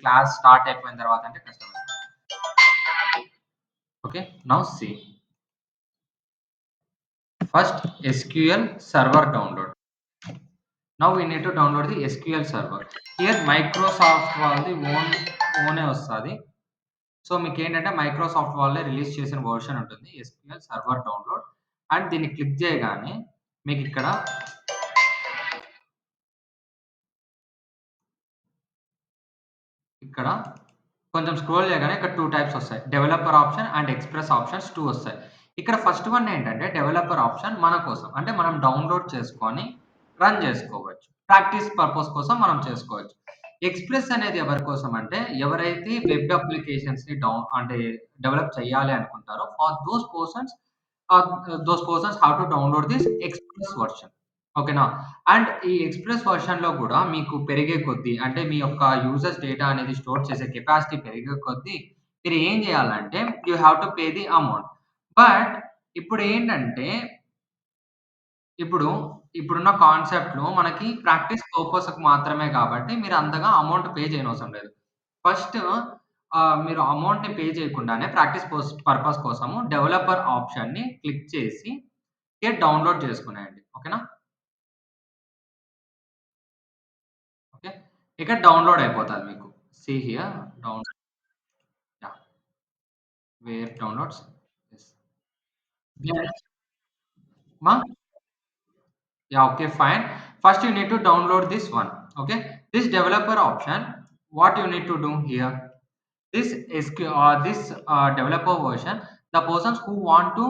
Class start అయిపోయిన తర్వాత అంటే కష్టం. Okay, now see first SQL server download. Now we need to download the SQL server. Here Microsoft వాళ్ళది ఓనే వస్తది. So మీకేంటంటే Microsoft వాళ్ళే రిలీజ్ చేసిన వెర్షన్ ఉంటుంది SQL సర్వర్ డౌన్లోడ్. అండ్ దీన్ని క్లిక్ చేయగానే మీకిక్కడ ఇక్కడ కొంచెం స్క్రోల్ చేయగానే ఇక్కడ 2 టైప్స్ వస్తాయి. Developer option and express options 2 వస్తాయి. ఇక్కడ ఫస్ట్ వన్ ఏంటంటే డెవలపర్ ఆప్షన్ మన కోసం. అంటే మనం డౌన్‌లోడ్ చేసుకొని రన్ చేసుకోవచ్చు. ప్రాక్టీస్ పర్పస్ కోసం మనం చేసుకోవచ్చు. ఎక్స్‌ప్రెస్ అనేది ఎవరి కోసం అంటే ఎవరైతే వెబ్ అప్లికేషన్స్‌ని అంటే డెవలప్ చేయాలి అనుకుంటారో for those persons have to download this express version. ఓకేనా? అండ్ ఈ ఎక్స్‌ప్రెస్ వెర్షన్‌లో గూడా మీకు పెరిగే కొద్దీ అంటే మీ యొక్క యూజర్స్ డేటా అనేది స్టోర్ చేసే కెపాసిటీ పెరిగే కొద్దీ మీరు ఏం జేయాలంటే you have to pay the amount. But ఇప్పుడేంటంటే ఇప్పుడు ఇప్పుడున్న కాన్సెప్ట్‌లో మనకి ప్రాక్టీస్ పర్పస్‌కి మాత్రమే కాబట్టి మీరు అంతగా అమౌంట్ పే చేయనవసరం లేదు. ఫస్ట్ మీరు అమౌంట్‌ని పే చేయకుండానే ప్రాక్టీస్ పర్పస్ కోసము డెవలపర్ ఆప్షన్‌ని క్లిక్ చేసి డౌన్‌లోడ్ చేసుకునేయండి. ఓకేనా? ఓకే. ఇక్కడ డౌన్‌లోడ్ అయిపోతది మీకు. See here yeah! Where downloads. Yes. Then మా Yeah, okay, fine. First, you need to download this one. Okay, this developer option. What you need to do here? This developer version. The persons who want to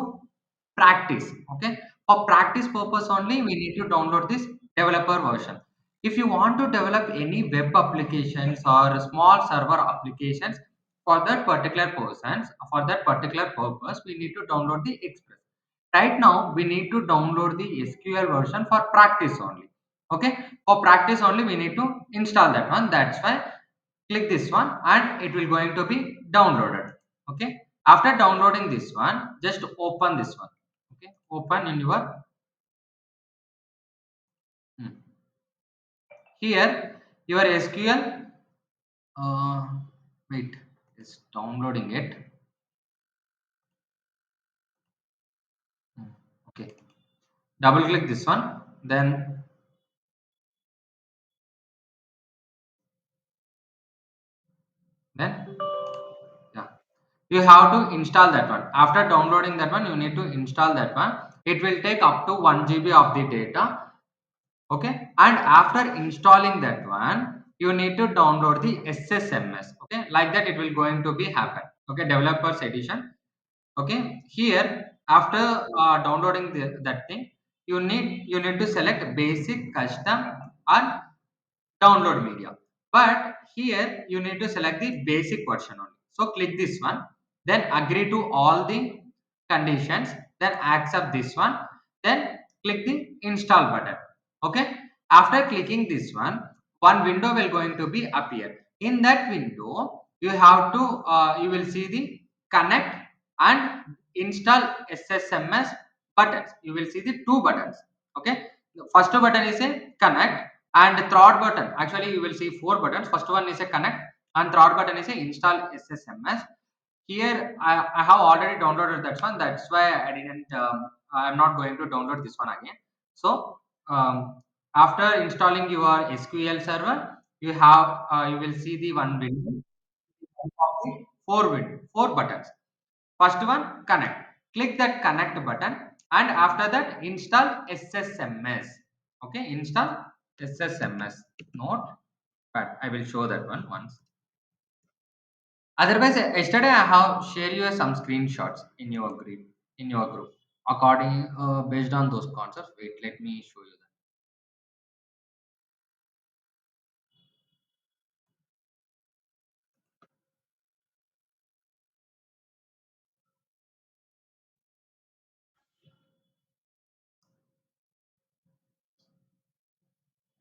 practice. Okay, for practice purpose only, we need to download this developer version. If you want to develop any web applications or small server applications for that particular persons, for that particular purpose, we need to download the Express. Right now, we need to download the SQL version for practice only. Okay, for practice only, we need to install that one. That's why click this one and it will going to be downloaded. Okay, after downloading this one, just open this one. Okay, open in your hmm. Here your SQL. Uh, Wait, it's downloading it. Hmm. Okay, double click this one, then yeah, you have to install that one. After downloading that one, you need to install that one. It will take up to 1 GB of the data. Okay, and after installing that one, you need to download the SSMS. Okay, like that it will going to be happen. Okay, developers edition. Okay, here after downloading that thing, you need to select basic, custom, and download media. But here you need to select the basic version only. So click this one, then agree to all the conditions, then accept this one, then click the install button. Okay. After clicking this one window will going to be appear. In that window, you will see the connect and install SSMS buttons. You will see the two buttons. Okay. The first button is a connect and third button, actually you will see four buttons. First one is a connect and third button is a install SSMS. Here I have already downloaded that one. That's why I didn't. I'm not going to download this one again. So after installing your SQL server, you will see the one window. Four buttons. First one connect. Click that connect button and after that install SSMS. Okay, install SSMS. Note, but I will show that one once. Otherwise, yesterday I have shared you some screenshots in your group. According based on those concepts. Wait, let me show you that.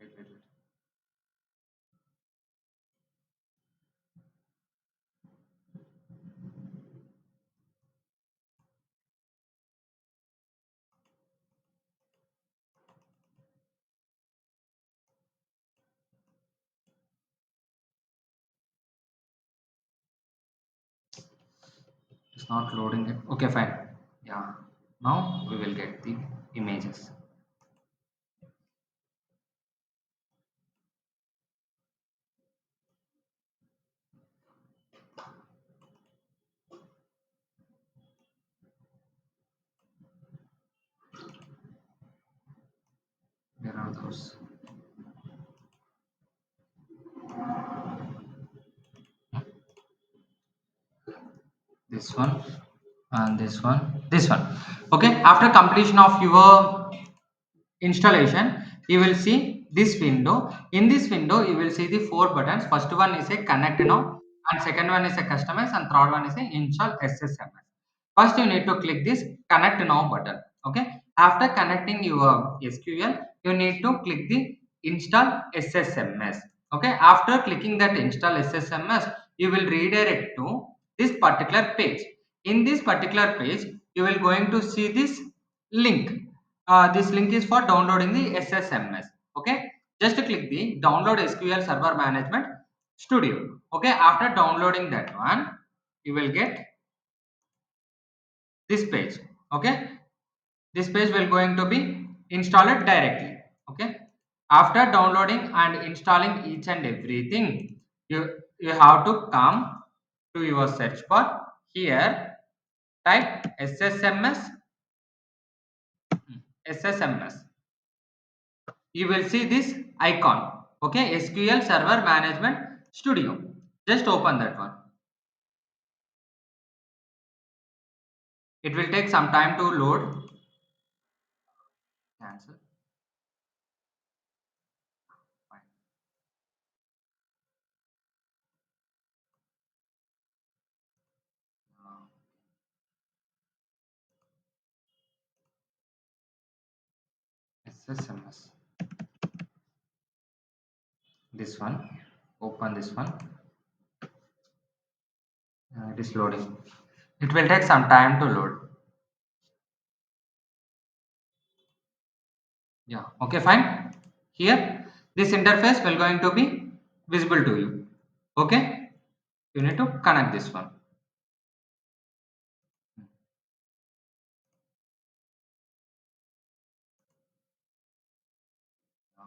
Wait. It's not loading it. Okay, fine. Yeah. Now we will get the images. Where are those? This one and this one. This one. Okay. After completion of your installation, you will see this window. In this window you will see the four buttons. First one is a connect now, and second one is a customize, and third one is a install ssms. First you need to click this connect now button. Okay, after connecting your sql, you need to click the install ssms. Okay, after clicking that install ssms, you will redirect to this particular page. In this particular page you will going to see this link. This link is for downloading the SSMS. Okay, just click the download SQL Server Management Studio. Okay, after downloading that one, you will get this page. Okay, this page will going to be installed directly. Okay, after downloading and installing each and everything, you have to come to your search bar. Here type SSMS. SSMS, you will see this icon. Okay, SQL Server Management Studio. Just open that one. It will take some time to load. Cancel. Fine. Uh, SSMS. This one. Open this one. It is loading. It will take some time to load. Yeah. Okay, fine. Here this interface will going to be visible to you. Okay, you need to connect this one.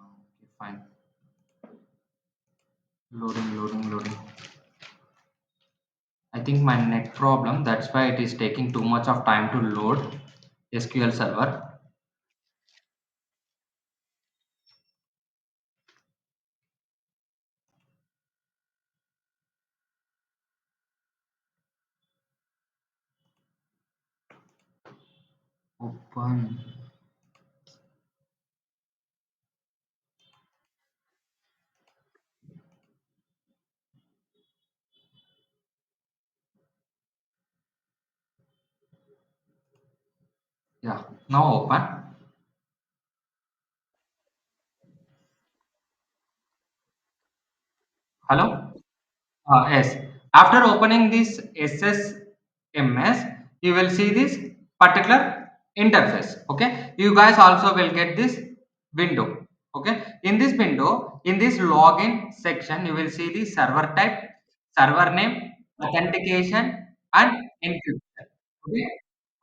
Okay, fine. Loading. I think my net problem, that's why it is taking too much of time to load SQL Server. Open. Yeah, now open. Hello? Yes. After opening this SSMS, you will see this particular interface. Okay. You guys also will get this window. Okay. In this window, in this login section, you will see the server type, server name, authentication, and encryption. Okay.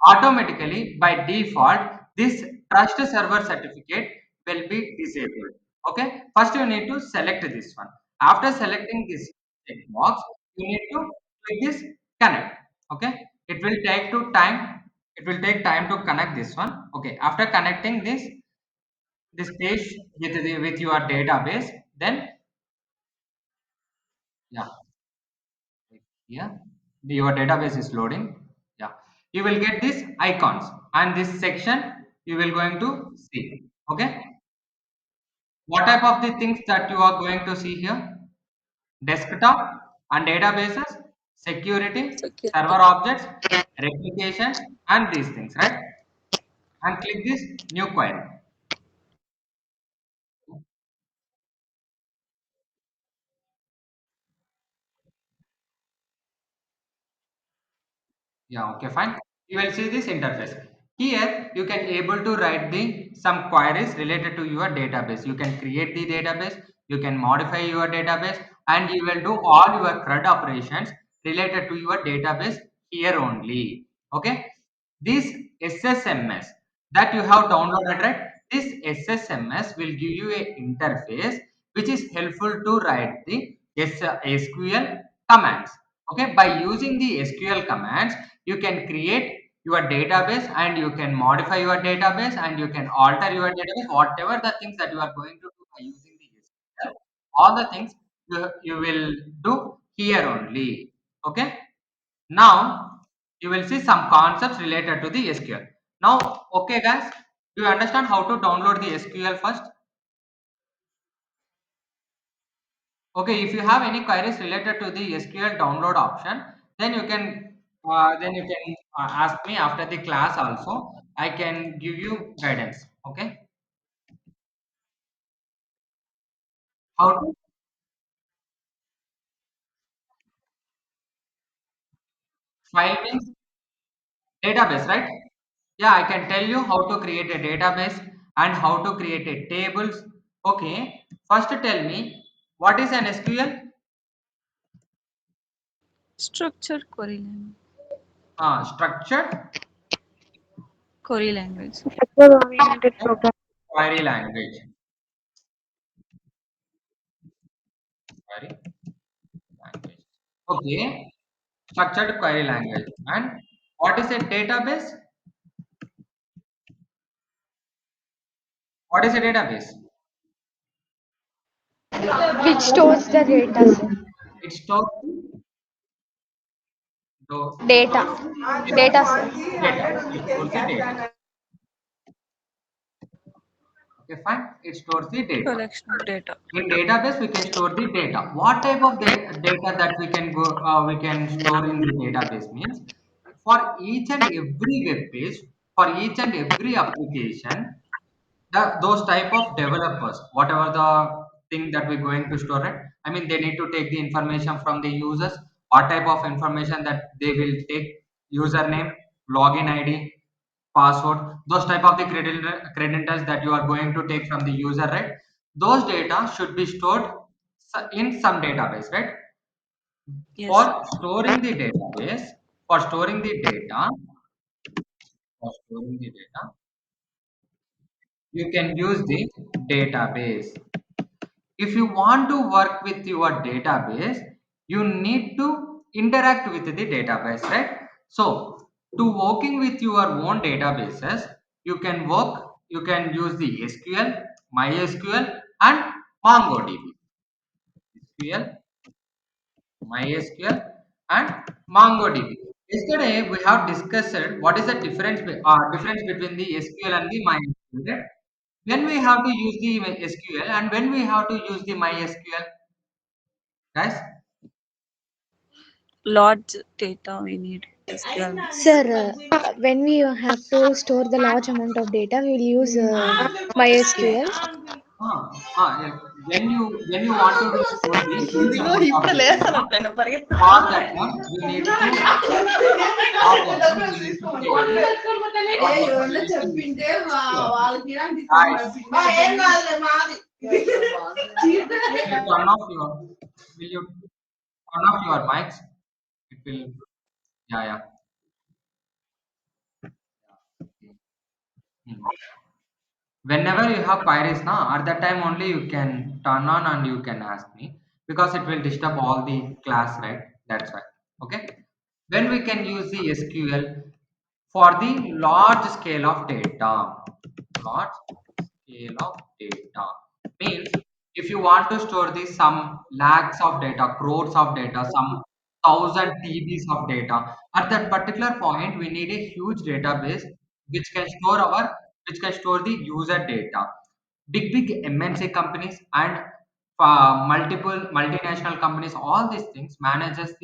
Automatically by default, this trust server certificate will be disabled. Okay. First, you need to select this one. After selecting this checkbox, you need to click this connect. Okay, it will take to time. It will take time to connect this one. Okay, after connecting this page with your database, then yeah, here your database is loading. Yeah, you will get these icons, and this section you will going to see. Okay, what type of the things that you are going to see here? Desktop and databases, security, server Security. objects, replication, and these things, right? And click this new query. Yeah, okay, fine. You will see this interface. Here you can able to write the some queries related to your database. You can create the database, you can modify your database, and you will do all your CRUD operations related to your database here only. Okay, this SSMS that you have downloaded, right? This SSMS will give you a interface which is helpful to write the SQL commands. Okay, by using the SQL commands, you can create your database and you can modify your database and you can alter your database, whatever the things that you are going to do by using the SQL, all the things you will do here only. Okay, now you will see some concepts related to the SQL. Now, okay guys, do you understand how to download the SQL first? Okay, if you have any queries related to the SQL download option, then you can ask me after the class also. I can give you guidance. Okay, how to file means database, right? Yeah, I can tell you how to create a database and how to create a tables. Okay, first tell me what is an SQL? Structured query language. Structured Query language. Object-oriented program. query language. Query language. Okay, structured query language. And what is a database? What is a database? Which stores the data, sir? It stores Data. Data, sir. data. It stores the data. Okay, fine. It stores the data. Collection of data. In database, we can store the data. What type of data that we can store in the database means for each and every web page, for each and every application, those type of developers, whatever the thing that we're going to store it, I mean they need to take the information from the users, what type of information that they will take, username, login ID, password, those type of the credentials that you are going to take from the user, right? Those data should be stored in some database, right? for Yes. storing the database for storing the data for storing the data you can use the database. If you want to work with your database, you need to interact with the database, right? So to working with your own databases, you can use the SQL, MySQL and MongoDB. SQL, MySQL and MongoDB. Yesterday we have discussed what is the difference between the SQL and the MySQL, right? When we have to use the SQL and when we have to use the MySQL, guys. Large data we need SQL. Sir, when we have to store the large amount of data, we will use SQL. MySQL. Yeah. When you want to store the huge amount of data, for that one you need to for that one you need to take the for that one you need to use the SQL. Guys, will you turn off your will you turn off your mics? It will, yeah, yeah. Hmm. Whenever you have queries now, at that time only you can turn on and you can ask me, because it will disturb all the class, right? That's why. Okay, when we can use the SQL for the large scale of data. Large scale of data means if you want to store the some lakhs of data, crores of data, some thousand TBs of data, at that particular point we need a huge database which can store our which can store the user data. Big MNC companies and multiple multinational companies, all these things manages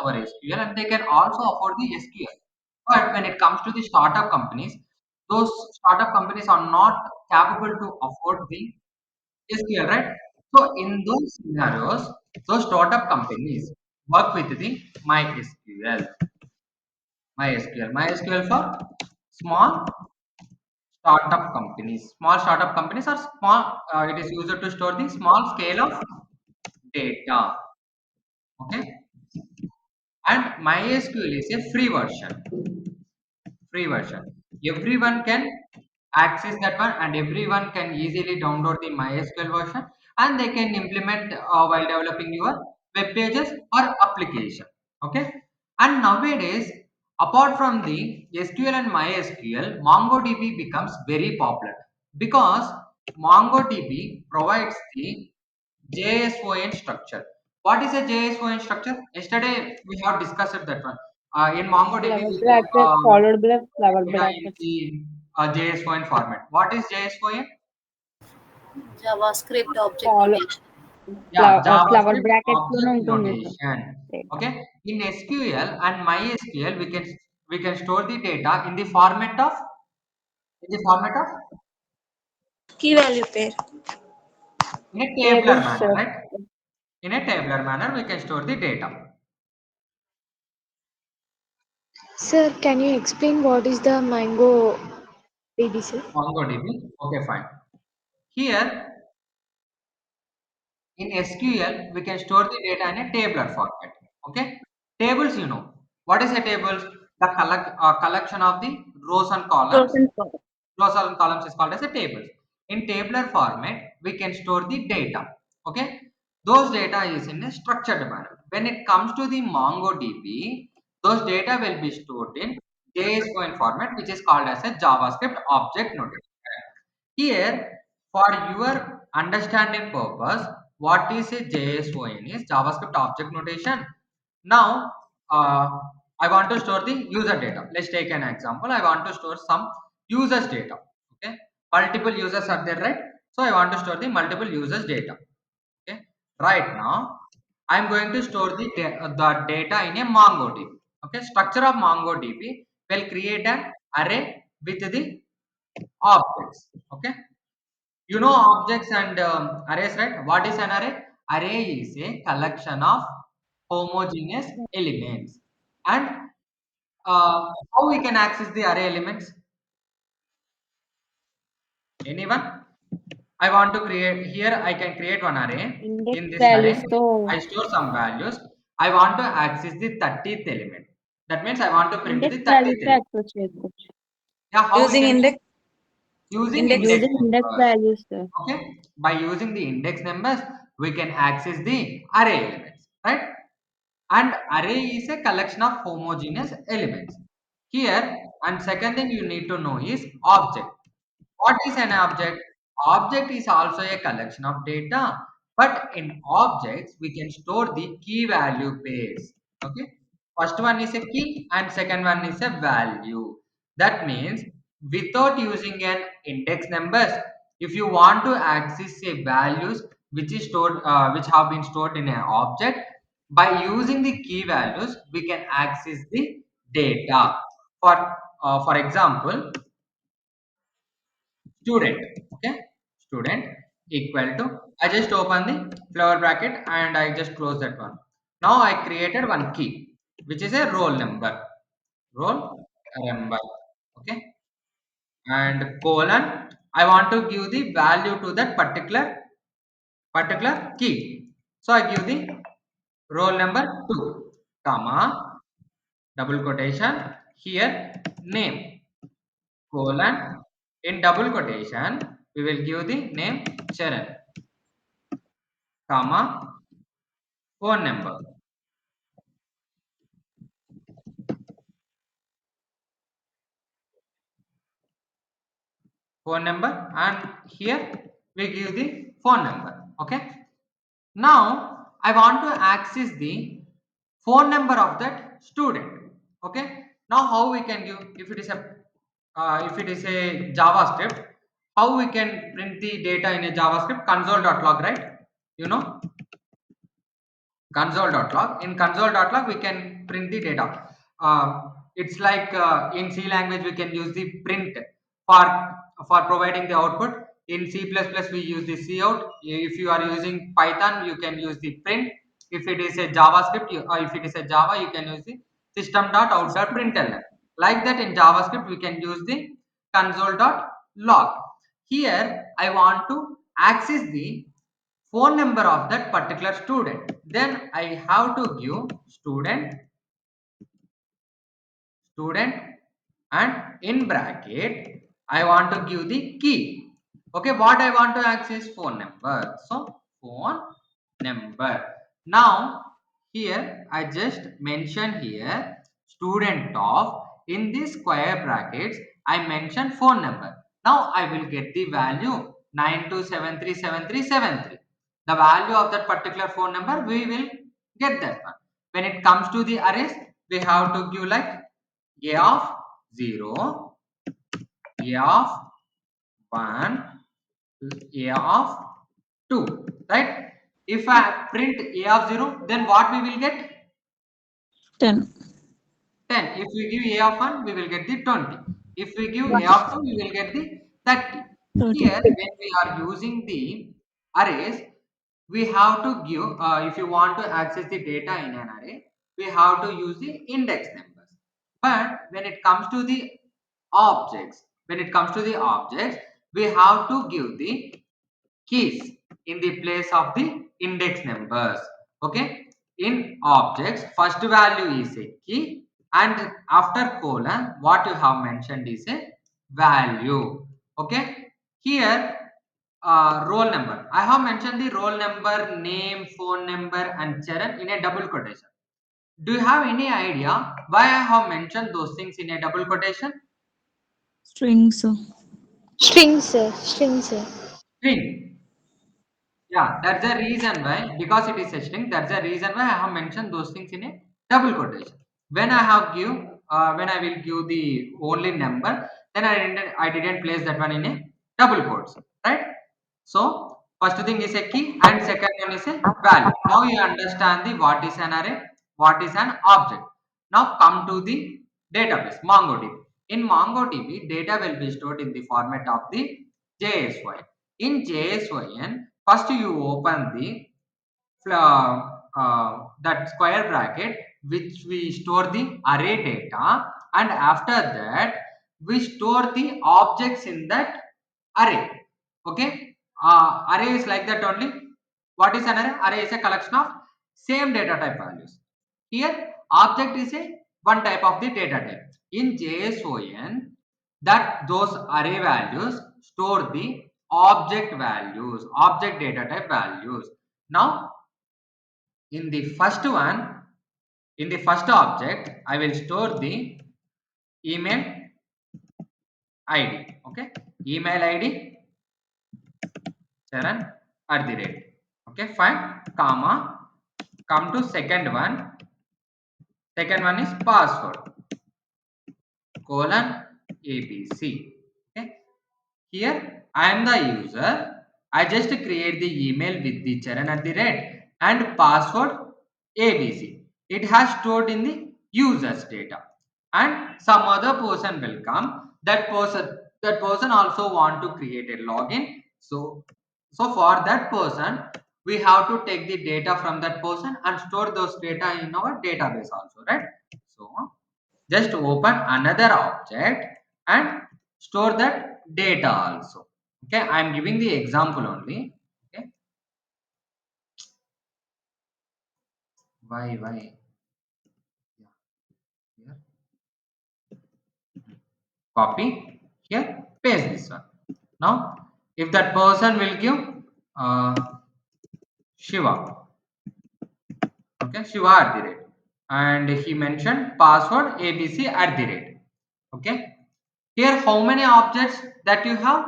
our SQL and they can also afford the SQL. But when it comes to the startup companies, those startup companies are not capable to afford the SQL, right? So in those scenarios, those startup companies work with the MySQL. MySQL for small startup companies. Small startup companies are small. It is used to store the small scale of data. Okay. and MySQL is a free version. Free version. Everyone can access that one, and everyone can easily download the MySQL version, and they can implement while developing your web pages or application. Okay. And nowadays, apart from the SQL and MySQL, MongoDB becomes very popular because MongoDB provides the JSON structure. What is a JSON structure? Yesterday we have discussed that one. In MongoDB, Flower we can bracket followed by flower data in brackets. the JSON format. What is JSON? JavaScript object Follow notation. Yeah, flower JavaScript brackets లోనే object ఉంటుంది sir notation. data. Okay. In SQL and MySQL, we can store the data in the format of Key value pair. in a tabular Tables, manner, sir. right? In a tabular manner, we can store the data. Sir, can you explain what is the Mango DB, sir? MongoDB. Okay, fine. Here in SQL, we can store the data in a tabular format. Okay. Tables, what is a table? The collection of the rows and columns. Rows and columns. Rows and columns is called as a table. In tabular format, we can store the data. Okay. Those data is in a structured manner. When it comes to the MongoDB, those data will be stored in JSON format, which is called as a JavaScript object notation. Here, for your understanding purpose, what is a JSON is JavaScript object notation. Now, I want to store the user data. Let's take an example. I want to store some users data. Okay, multiple users are there, right? So I want to store the multiple users data. Okay, right now I'm going to store the data in a MongoDB. Okay, structure of MongoDB will create an array with the objects. Okay, objects and arrays, right? What is an array? Array is a collection of homogeneous elements. And how we can access the array elements? Anyone? I want to create here. I can create one array. Index In this array, values తో I store some values. I want to access the 30th element. That means I want to print the index 30th values తో element. access చేసుకోవచ్చు. Yeah, how we Using can do? index. Using Index. index Using index numbers. values, sir. Okay, by using the index numbers, we can access the array elements, right? And array is a collection of homogeneous elements. Here, and second thing you need to know is object. What is an object? Object is also a collection of data, but in objects we can store the key value pairs. Okay, first one is a key and second one is a value. That means without using an index numbers, if you want to access a values which is stored, which have been stored in an object, by using the key values we can access the data. For example, student. Okay, student equal to, I just open the flower bracket and I just close that one. Now I created one key which is a roll number. Roll number. Okay, and colon, I want to give the value to that particular key. So I give the roll number 2, comma, double quotation, here name, colon, in double quotation we will give the name Charan, comma, phone number. Phone number, and here we give the phone number. Okay, now I want to access the phone number of that student. Okay, now how we can give, if it is a JavaScript, how we can print the data in a JavaScript? Console.log, right? you know console.log. In console.log we can print the data. It's like in C language we can use the print for providing the output. In C++ we use the cout. If you are using Python you can use the print. If it is a JavaScript, if it is a Java, you can use the system.out.println. Like that in JavaScript we can use the console.log. Here I want to access the phone number of that particular student. Then I have to give student student, and in bracket I want to give the key. Okay, what I want to access? Phone number. So phone number. Now here I just mention here student of, in this square brackets I mention phone number. Now I will get the value 92737373. The value of that particular phone number, we will get that one. When it comes to the arrays, we have to give like a of 0, a of 1, a of 2, right? If I print a of 0, then what we will get? 10. 10. If we give a of 1, we will get the 20. If we give a of 2, we will get the 30. 30. Here, when we are using the arrays, we have to give, if you want to access the data in an array, we have to use the index numbers. But when it comes to the objects, we have to give the keys in the place of the index numbers. Okay, in objects, first value is a key, and after colon what you have mentioned is a value. Okay, here roll number, I have mentioned the roll number, name, phone number and Charan in a double quotation. Do you have any idea why I have mentioned those things in a double quotation? Strings. String, sir. String, sir. String. Yeah, that's the reason why, because it is a string, that's the reason why I have mentioned those things in a double quotation. When I have give, when I will give the only number, then I didn't place that one in a double quotes, right? So first thing is a key and second one is a value. Now you understand the what is an array, what is an object. Now come to the database, MongoDB. In MongoDB, data will be stored in the format of the JSON. In JSON, first you open the that square bracket which we store the array data, and after that we store the objects in that array. Okay, array is like that only. What is an array? Array is a collection of same data type values. Here object is a one type of the data type. In JSON, that those array values store the object values, object data type values. Now in the first one, in the first object I will store the email id. Okay, email id Charan @ okay, fine, comma, come to second one is password colon abc. Okay, here I am the user, I just create the email with the Charan @ and password abc. It has stored in the user's data, and some other person will come, that person also want to create a login. So for that person, we have to take the data from that person and store those data in our database also, right? So just open another object and store that data also. Okay, I am giving the example only. Okay, why yeah, here copy, here paste this one. Now if that person will give uh, Shiva, okay, Shiva @ and he mentioned password abc @. Okay, here how many objects that you have,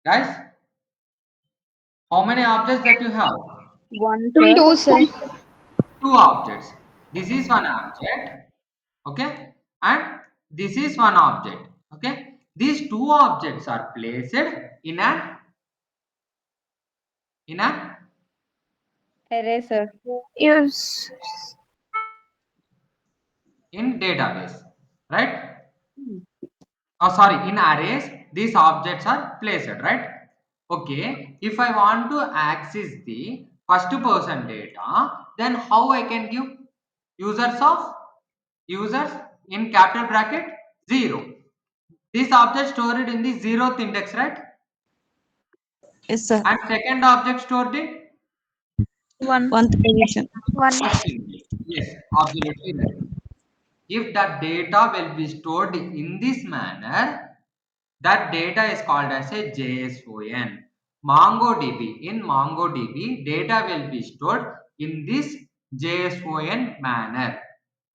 guys? How many objects that you have? One, Two, sir. two, sir. Two objects. This is one object, okay, and this is one object. Okay, these two objects are placed in a Array, sir. Yes. in database, right? Oh, sorry, in arrays these objects are placed, right? Okay, if I want to access the first person data, then how I can give users in capital bracket 0. This object stored in the 0th index, right? Yes, sir. And second object stored in One. 1st position. One. First in place. Yes, absolutely right. If that data will be stored in this manner, that data is called as a JSON. MongoDB. In MongoDB, data will be stored in this JSON manner.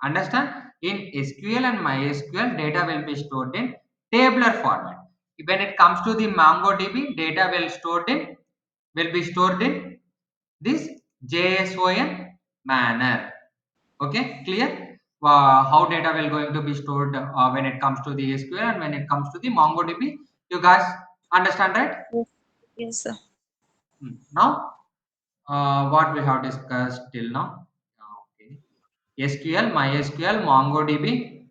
Understand? In SQL and MySQL, data will be stored in tabular format. When it comes to the MongoDB, data will be stored in this JSON manner. Okay, clear? How data will going to be stored when it comes to the SQL and when it comes to the MongoDB. You guys understand, right? Yes. Yes, sir. Now, what we have discussed till now. Okay. SQL, MySQL, MongoDB.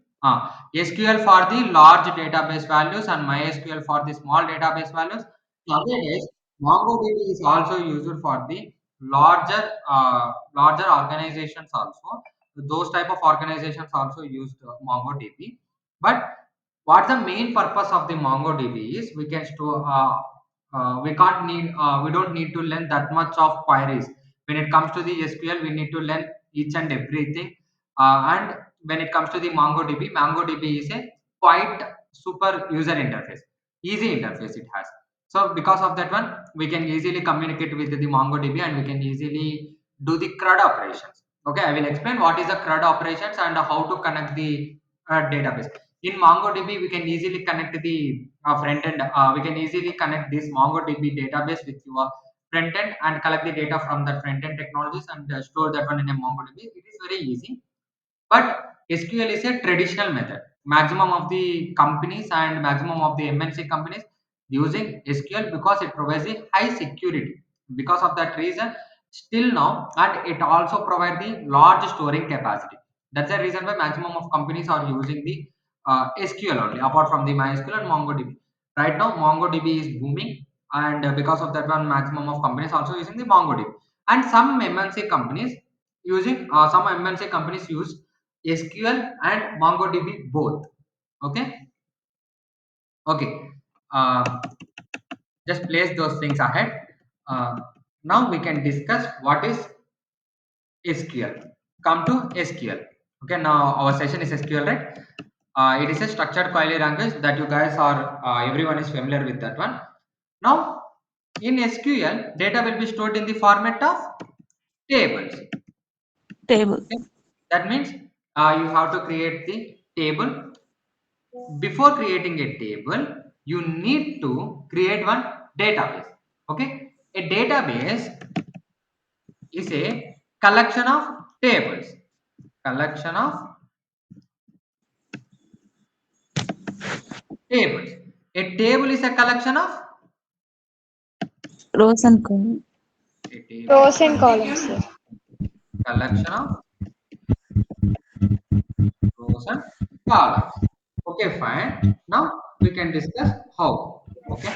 SQL for the large database values and MySQL for the small database values. Nowadays, MongoDB is also used for the larger organizations also. Those type of organizations also used MongoDB. But what the main purpose of the MongoDB is, we can store. We don't need to learn that much of queries. When it comes to the SQL, we need to learn each and everything. And when it comes to the MongoDB is a quite super user interface, easy interface it has. So because of that one, we can easily communicate with the MongoDB and we can easily do the CRUD operations. Okay, I will explain what is the CRUD operations and how to connect the database. In MongoDB, we can easily connect the front end. We can easily connect this MongoDB database with your front end and collect the data from the front end technologies and store that one in a MongoDB. It is very easy. But SQL is a traditional method. Maximum of the companies and maximum of the MNC companies using SQL because it provides a high security. Because of that reason, still now, and it also provides the large storing capacity. That's the reason why maximum of companies are using the SQL only, apart from the MySQL and MongoDB. Right now, MongoDB is booming, and because of that one, maximum of companies also using the MongoDB. And some MNC companies use SQL and MongoDB both. Okay, okay. Uh, just place those things ahead. Uh, Now we can discuss what is SQL. Come to SQL. Okay, now our session is SQL, right? It is a structured query language that you guys are everyone is familiar with that one. Now in SQL, data will be stored in the format of tables. Table. Okay? That means you have to create the table. Before creating a table, you need to create one database. Okay, a database is a collection of tables. Collection of tables. A table is a collection of Rows and columns. a table Rows and columns, sir. collection of rows and columns. Okay, fine. Now we can discuss how. Okay,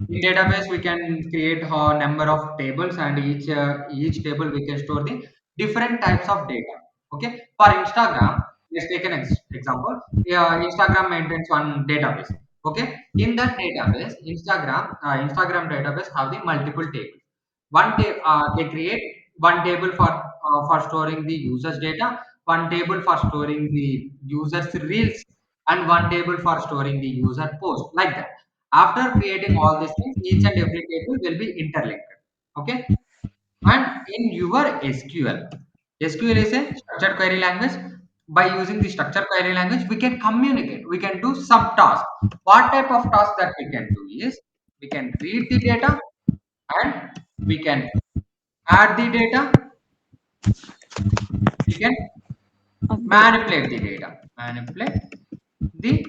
in database we can create a number of tables, and each table we can store the different types of data. Okay, for Instagram, let's take an example. Instagram maintains one database. Okay, in that database, Instagram database have the multiple tables. They create one table for storing the users data, one table for storing the users reels, and one table for storing the user post, like that. After creating all these things, each and every table will be interlinked. Okay, and in your SQL is a structured query language. By using the structured query language, we can communicate, we can do some tasks. What type of task that we can do is, we can read the data and we can add the data, we can Update. manipulate the data, manipulate the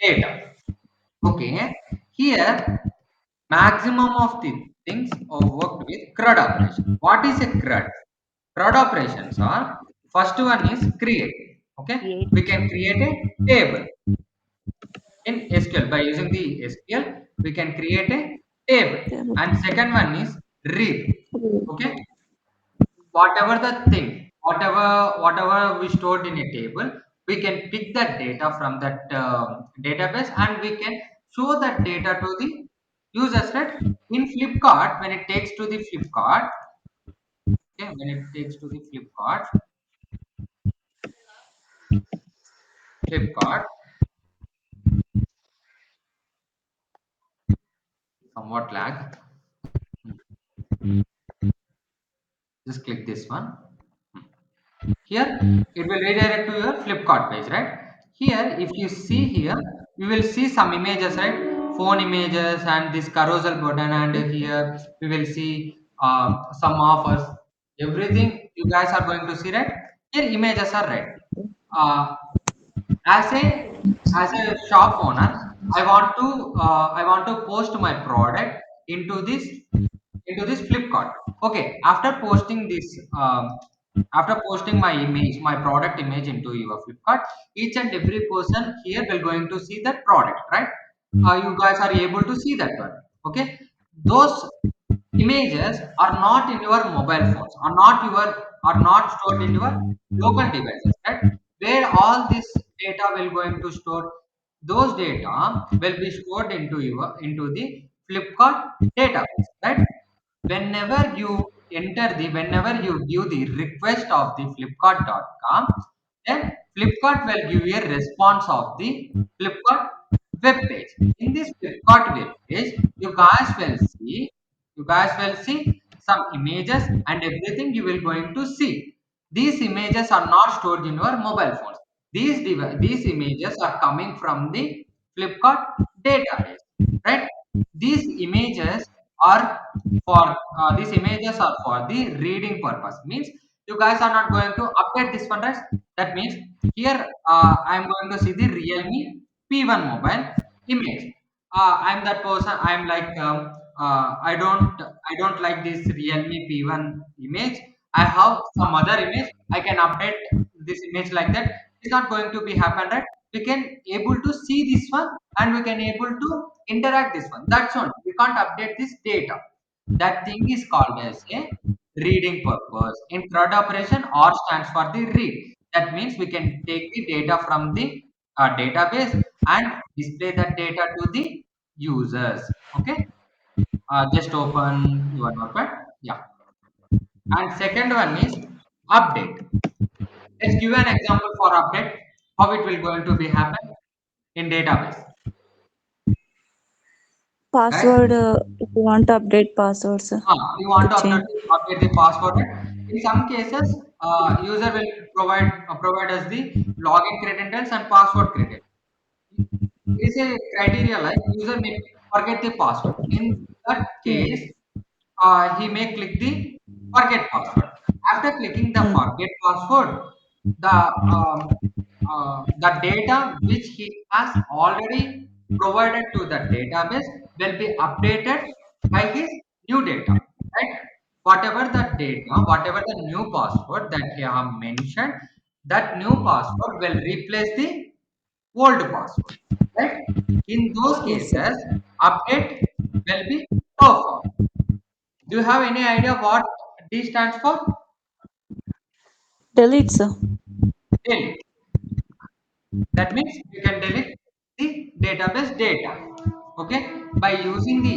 data. Okay, here maximum of the things are worked with CRUD operation. What is a CRUD? CRUD operations are, first one is create. Okay, we can create a table in SQL. By using the SQL, we can create a table. Table. And second one is read. Row. Okay, whatever the thing, whatever we stored in a table, we can pick that data from that database and we can show that data to the users, right? In Flipkart, when it takes to the Flipkart, Okay, when it takes to the Flipkart, somewhat lag. Just click this one. Here it will redirect to your Flipkart page, right? Here, if you see here, you will see some images, right? Phone images and this carousel button, and here we will see some offers. Everything you guys are going to see, right? Here images are right. Uh, as a shop owner, I want to post my product into this Flipkart. Okay, after posting my image, my product image into your Flipkart, each and every person here will going to see that product, right? You guys are able to see that one. Okay, those images are not in your mobile phones, are not stored in your local devices, right? Where all this data will going to store, those data will be stored into the Flipkart database, right? Whenever you view the request of the flipkart.com, then Flipkart will give you a response of the Flipkart web page. In this Flipkart web page, you guys will see some images and everything you will going to see. These images are not stored in your mobile phones. These images are coming from the Flipkart database, right? These images are these images are for the reading purpose. Means you guys are not going to update this one, right? That means here I am going to see the Realme P1 mobile image. I'm that person. I'm like I don't like this Realme P1 image. I have some other image. I can update this image like that. It's not going to be happen, right? We can able to see this one and we can able to interact this one. That's all. We can't update this data. That thing is called as a reading purpose. In CRUD operation, R stands for the read. That means we can take the data from the database and display that data to the users. Okay, just open your notepad. Yeah, and second one is update. Let's give an example for update. How it will going to be happen in database, right? Password, if you want to update passwords You want to to change. update the password, right? In some cases, user will provide us the login credentials and password credentials. There is a criteria like user may forget the password. In that case, he may click the forget password. After clicking the Hmm. forget password, the the data which he has already provided to the database will be updated by his new data, right? Whatever the new password that he have mentioned, that new password will replace the old password, right? In those Yes, sir. cases, update will be performed. Do you have any idea what D stands for? Delete, sir. Delete. That means you can delete the database data. Okay. By using the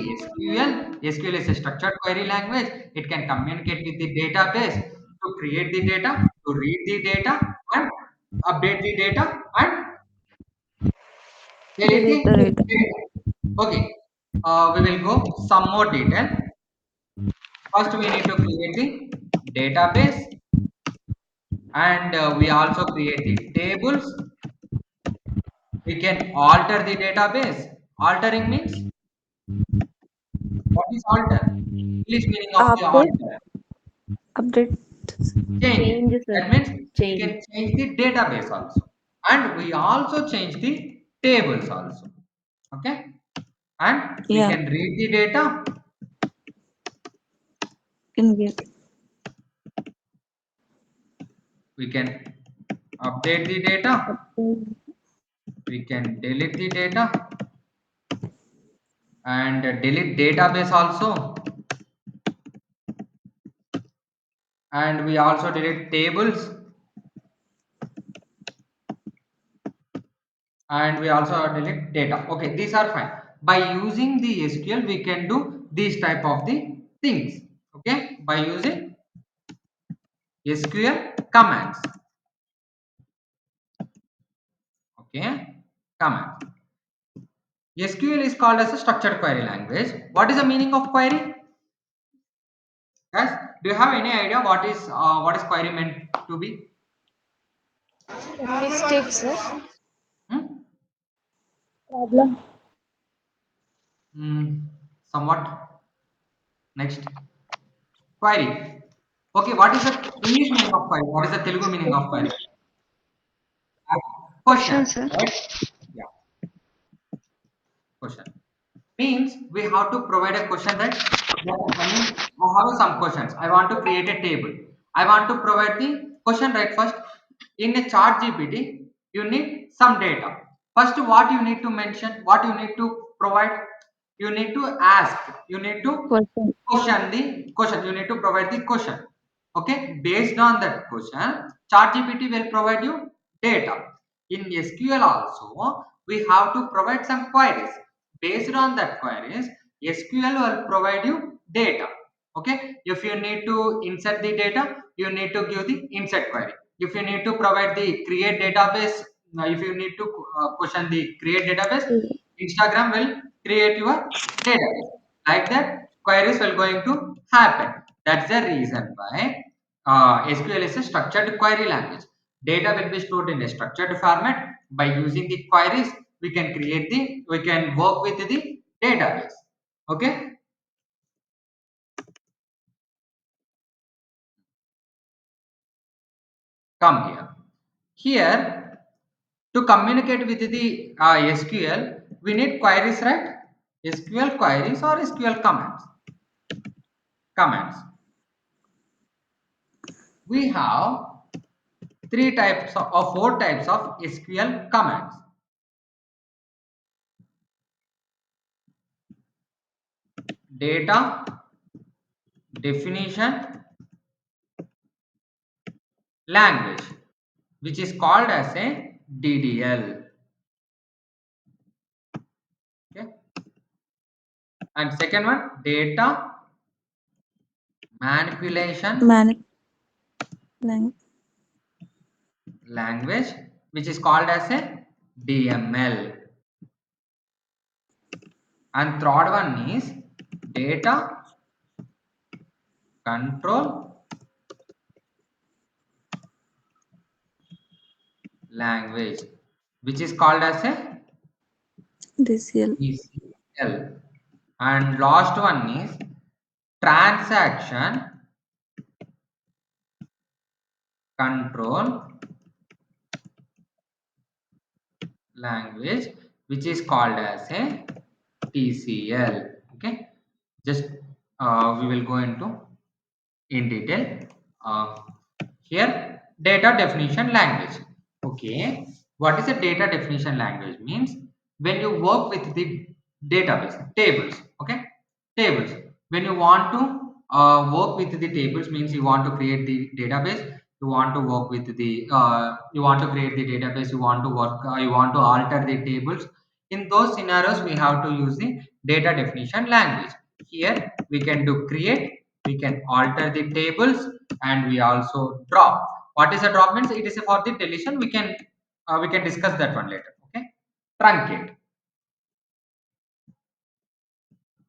SQL is a structured query language. It can communicate with the database to create the data, to read the data, and update the data and delete Delete the the data. data. Okay. We will go some more detail. First, we need to create the database, and we also create the tables. We can alter the database. Altering means, what is alter? English meaning of the Update, alter. update. Change. Change, sir. That means we Change. can change the database also, and we also change the tables also. Okay, and we Yeah, can read the data. can give. We can update the data. Update. We can delete the data and delete database also, and we also delete tables, and we also delete data. Okay, these are fine. By using the SQL, we can do these type of the things. Okay, by using SQL commands. Okay, commands. SQL is called as a structured query language. What is the meaning of query? Guys, do you have any idea what is query meant to be? Mistake, sir. Hmm? Problem. Somewhat. Next, query. Okay, what is the English meaning of query? What is the Telugu meaning of query? Question, Question, sir. right? Yeah, question. Means we have to provide a question, right? I mean, I have some questions. I want to create a table. I want to provide the question, right? First, in a chart GPT, you need some data. First, what you need to mention, what you need to provide, you need to ask, you need to Question. question the question, you need to provide the question. Okay, based on that question, chart GPT will provide you data. In SQL also, we have to provide some queries. Based on that queries, SQL will provide you data. Okay, if you need to insert the data, you need to give the insert query. If you need to provide the create database, if you need to question the create database, Instagram will create your database. Like that, queries will going to happen. That's the reason why SQL is a structured query language. Data will be stored in a structured format. By using the queries, we can work with the database. Okay. Come here. Here, to communicate with the SQL, we need queries, right? SQL queries or SQL commands. Commands. We have three types or four types of SQL commands. Data, definition, language, which is called as a DDL. Okay. And second one, data manipulation Manip lang language, which is called as a DML. And third one is data control language, which is called as a DCL. TCL. And last one is transaction control language, which is called as a TCL. Okay, just we will go into in detail. Uh, Here, data definition language. Okay, what is a data definition language? Means when you work with the database tables. Okay, tables. When you want to work with the tables, means you want to create the database. You want to work with the you want to create the database. You want to work. You want to alter the tables. In those scenarios, we have to use the data definition language. Here we can do create, we can alter the tables, and we also drop. What is a drop? Means it is for the deletion. We can discuss that one later. Okay, truncate.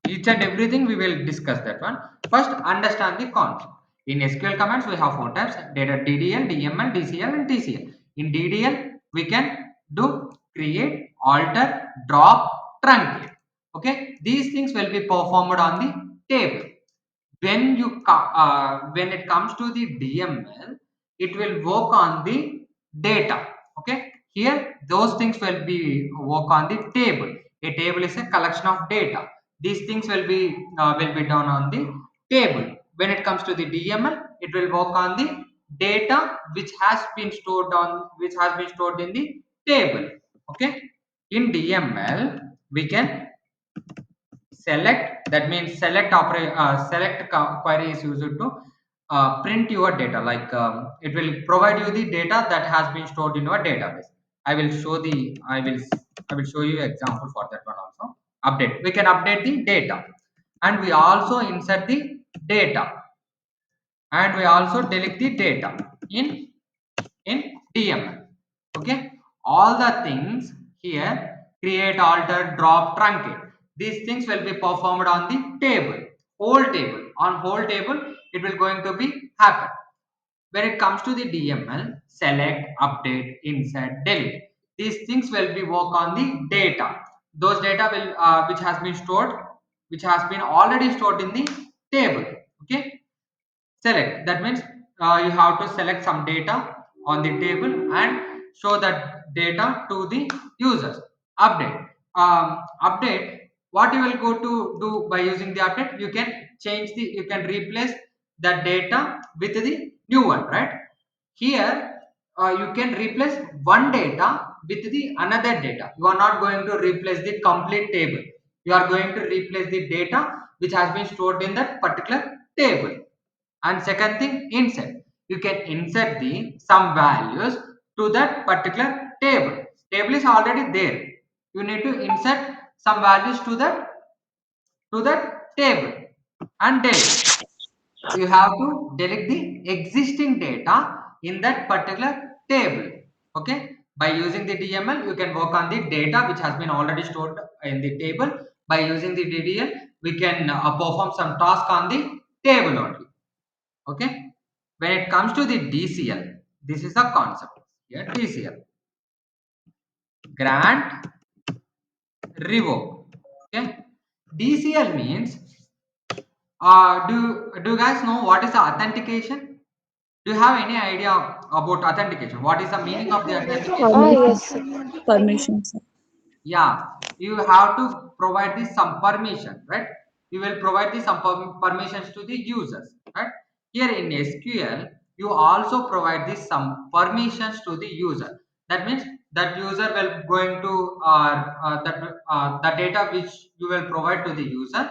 Each and everything we will discuss that one. First, understand the concept. In SQL commands, we have four types: data DDL, DML, DCL, and TCL. In DDL, we can do create, alter, drop, truncate. Okay, these things will be performed on the table. When it comes to the DML, it will work on the data. Okay, here those things will be work on the table. A table is a collection of data. These things will be done on the table. When it comes to the DML, it will work on the data which has been stored in the table. Okay, in DML we can select, that means select query is used to print your data. Like it will provide you the data that has been stored in your database. I will show you example for that one also. Update, we can update the data, and we also insert the data. and we also delete the data in DML. Okay, all the things here, create, alter, drop, truncate, these things will be performed on the table, whole table. On whole table it will going to be happen. When it comes to the DML, select, update, insert, delete, these things will be work on the data. Those data will which has been stored, which has been already stored in the table. Okay, select, that means you have to select some data on the table and show that data to the users. Update, update, what you will go to do by using the update, you can change the, you can replace that data with the new one, right? Here you can replace one data with the another data. You are not going to replace the complete table, you are going to replace the data which has been stored in that particular table. And second thing, insert, you can insert the some values to that particular table. Table is already there, you need to insert some values to that table. And delete, you have to delete the existing data in that particular table. Okay, by using the DML you can work on the data which has been already stored in the table. By using the DDL we can perform some task on the table only. Okay, when it comes to the DCL, this is the concept here. DCL, grant, revoke. Okay, DCL means do you guys know what is the authentication? Do you have any idea about authentication? What is the meaning of the authentication? Ah, Permission. yes, sir. Permission, sir. Yeah, you have to provide this some permission, right? You will provide this some permissions to the users, right? Here in SQL you also provide this some permissions to the user. That means that user will going to the data which you will provide to the user,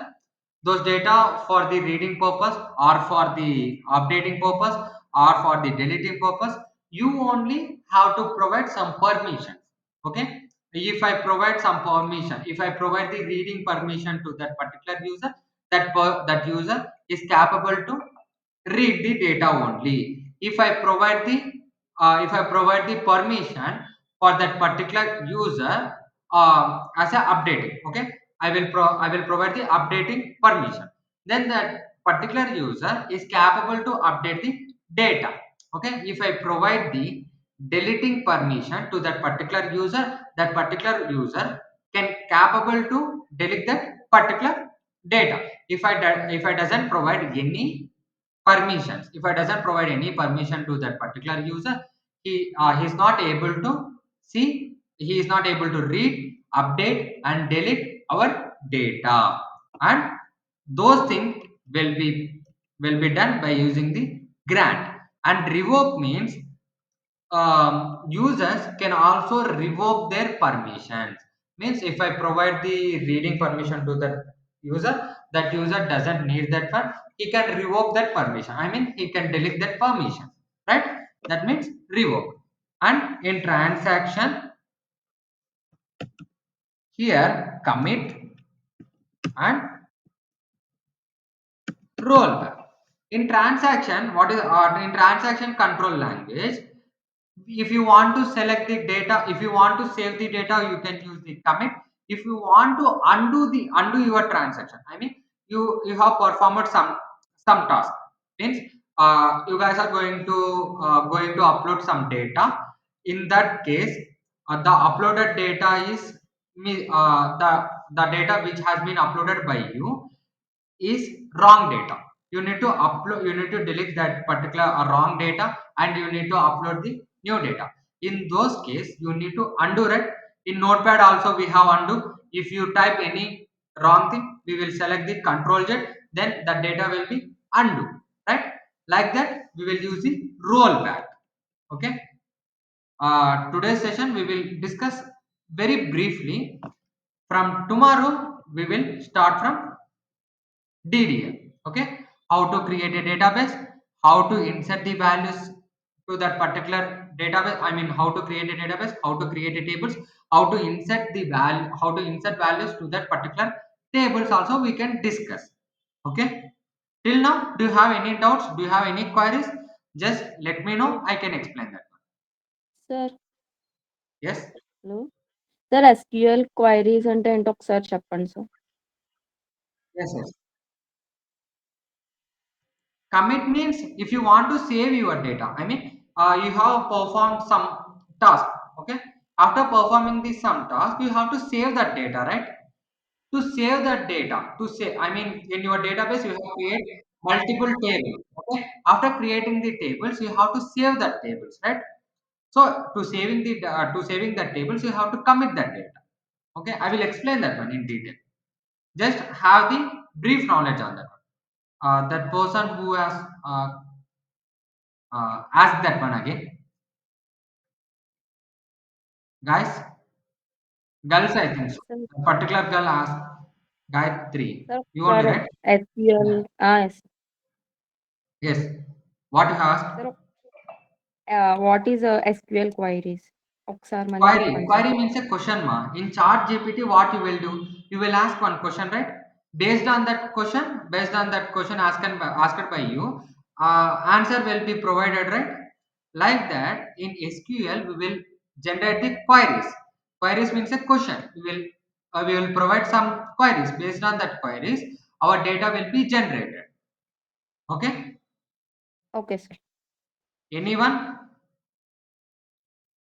those data for the reading purpose or for the updating purpose or for the deleting purpose, you only have to provide some permissions. Okay, if I provide some permission, if I provide the reading permission to that particular user, that user is capable to read the data only. If I provide the permission for that particular user as a updating, okay, I will provide the updating permission, then that particular user is capable to update the data. Okay, if I provide the deleting permission to that particular user, that particular user can capable to delete that particular data. If I doesn't provide any permissions, if I doesn't provide any permission to that particular user, he is not able to see, he is not able to read, update and delete our data. And those things will be done by using the grant. And revoke means users can also revoke their permissions. Means if I provide the reading permission to that user, that user doesn't need that one, he can revoke that permission, I mean he can delete that permission, right? That means revoke. And in transaction, here commit and rollback. In transaction, what is in transaction control language, if you want to select the data, if you want to save the data, you can use the commit. If you want to undo your transaction, I mean you have performed some task, means you guys are going to upload some data. In that case the uploaded data is the data which has been uploaded by you is wrong data. You need to upload, you need to delete that particular wrong data and you need to upload the new data. In those case you need to undo it. In notepad also we have undo. If you type any wrong thing, we will select the control z, then the data will be undo, right? Like that we will use the rollback. Okay, today's session we will discuss very briefly. From tomorrow we will start from DDL. Okay, how to create a database, how to insert the values to that particular database. I mean, how to create a database, how to create a tables, how to insert the value, how to insert values to that particular tables. Also, we can discuss. Okay, Till now, do you have any doubts? Do you have any queries? Just let me know. I can explain that one. Sir, Yes. hello. Sir, SQL queries అంటే ఏంటో ఒకసారి చెప్పండి sir. Yes. Yes. Commit means if you want to save your data, I mean, you have performed some task. Okay. After performing this some task, you have to save that data, right? To save that data, to save, I mean, in your database, you have to create multiple tables. Okay. After creating the tables, you have to save that tables, right? So to saving that tables, you have to commit that data. Okay, I will explain that one in detail. Just have the brief knowledge on that one. That person who has asked that one again, guys, girls, I think so. Sir, A particular girl asked Gayatri. sir, You only, right? SQL. Yeah. Yes. Yes. What you asked? Sir, what is SQL queries? ఒకసారి మళ్ళీ Query. చెప్పండి sir. Query means a question, ma. In Chat GPT, what you will do? You will ask one question, right? Based on that question asked by you, answer will be provided, right? Like that, in SQL, we will generate the queries. Queries means a question. We will provide some queries. Based on that queries, our data will be generated. Okay? Okay sir. Anyone?